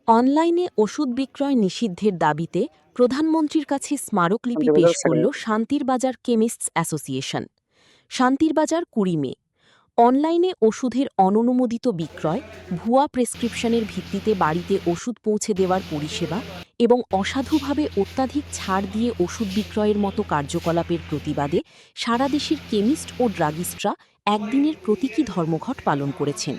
অনলাইনে ওষুধ বিক্রয় নিষিদ্ধের দাবিতে প্রধানমন্ত্রীর কাছে স্মারকলিপি পেশ শান্তিবাজার করল সেকেন্ড। শান্তির বাজার কেমিস্টস অ্যাসোসিয়েশন। শান্তির বাজার ২০ মে। অনলাইনে ওষুধের অননুমোদিত বিক্রয়, ভুয়া প্রেসক্রিপশনের ভিত্তিতে বাড়িতে ওষুধ পৌঁছে দেওয়ার পরিষেবা এবং অসাধুভাবে অত্যাধিক ছাড় দিয়ে ওষুধ বিক্রয়ের মতো কার্যকলাপের প্রতিবাদে সারা দেশের কেমিস্ট ও ড্রাগিস্টরা একদিনের প্রতীকী ধর্মঘট পালন করেছেন।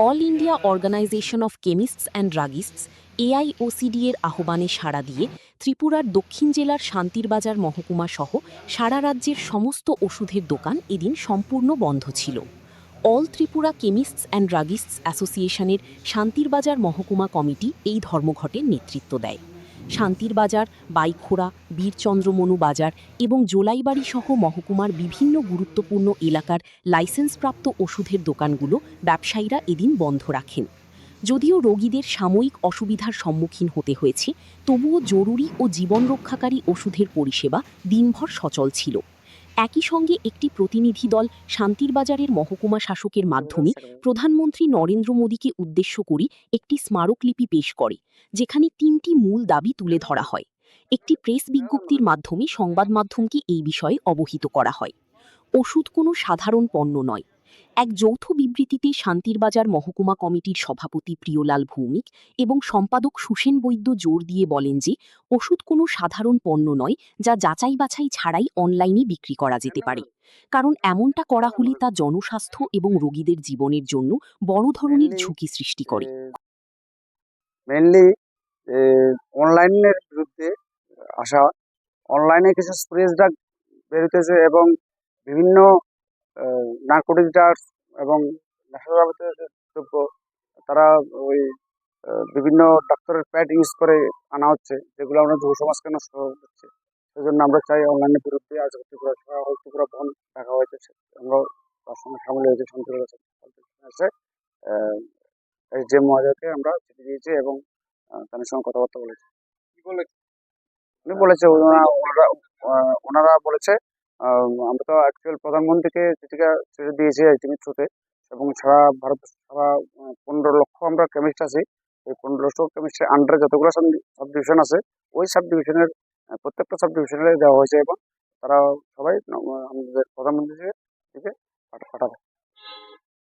All India Organisation of Chemists and Druggists AIOCD এর আহ্বানে সাড়া দিয়ে ত্রিপুরার দক্ষিণ জেলার শান্তির বাজার মহকুমা সহ সারা রাজ্যের সমস্ত ওষুধের দোকান এদিন সম্পূর্ণ বন্ধ ছিল। All Tripura chemists and druggists অ্যাসোসিয়েশনের শান্তির বাজার মহকুমা কমিটি এই ধর্মঘটের নেতৃত্ব দেয়। শান্তির বাজার, বাইখোড়া, বীরচন্দ্রমনু বাজার এবং জোলাইবাড়ি সহ মহকুমার বিভিন্ন গুরুত্বপূর্ণ এলাকার লাইসেন্সপ্রাপ্ত ওষুধের দোকানগুলো ব্যবসায়ীরা এদিন বন্ধ রাখেন। যদিও রোগীদের সাময়িক অসুবিধার সম্মুখীন হতে হয়েছে, তবুও জরুরি ও জীবন রক্ষাকারী ওষুধের পরিষেবা দিনভর সচল ছিল। একই সঙ্গে একটি প্রতিনিধি দল শান্তির বাজারের মহকুমা শাসকের মাধ্যমে প্রধানমন্ত্রী নরেন্দ্র মোদীকে উদ্দেশ্য করে একটি স্মারকলিপি পেশ করে, যেখানে ৩টি মূল দাবি তুলে ধরা হয়। একটি প্রেস বিজ্ঞপ্তির মাধ্যমে সংবাদ মাধ্যমকে এই বিষয়ে অবহিত করা হয়। ওষুধ কোনো সাধারণ পণ্য নয়। এক যৌথ বিবৃতিতে শান্তির বাজার মহকুমা কমিটির সভাপতি প্রিয়লাল ভৌমিক এবং সম্পাদক সুসেন বৈদ্য জোর দিয়ে বলেন যে ওষুধ কোনো সাধারণ পণ্য নয়, যা যাচাই বাছাই ছাড়াই অনলাইনে বিক্রি করা যেতে পারে। কারণ এমনটা করা হলে তা জনস্বাস্থ্য এবং রোগীদের জীবনের জন্য বড় ধরনের ঝুঁকি সৃষ্টি করে। মেইনলি অনলাইনের বিরুদ্ধে আসা, অনলাইনে কিছু স্প্রেস ড্রাগ বেরোতেছে এবং বিভিন্ন নার্কোটিক ড্রাগস এবং নেশাজাতীয় যে দ্রব্য তারা ওই বিভিন্ন ডাক্তারের প্যাড ইউজ করে আনা হচ্ছে, যেগুলো আমরা যুব সমাজকে নষ্ট হচ্ছে। সেজন্য আমরা চাই অনলাইনের বিরুদ্ধে আজ ত্রিপুরা বন্ধ রাখা হয়েছে। আমরা তার সঙ্গে সামিল হয়েছে শান্তির আছে যে মহাজয়কে আমরা চিঠি দিয়েছি এবং তাদের সঙ্গে কথাবার্তা বলেছি। কি বলে উনি বলেছে ওনারা বলেছে আমরা তো অ্যাকচুয়াল প্রধানমন্ত্রীকে চিঠিটা চিঠি দিয়েছি আইটিমির থ্রুতে এবং সারা ভারত সারা 15 লক্ষ আমরা কেমিস্ট আছি। এই 15 লক্ষ কেমিস্টের আন্ডারে যতগুলো সাব ডিভিশন আছে, ওই সাব ডিভিশনের প্রত্যেকটা সাব ডিভিশনে দেওয়া হয়েছে এবং তারা সবাই আমাদের প্রধানমন্ত্রীকে পাঠাবে।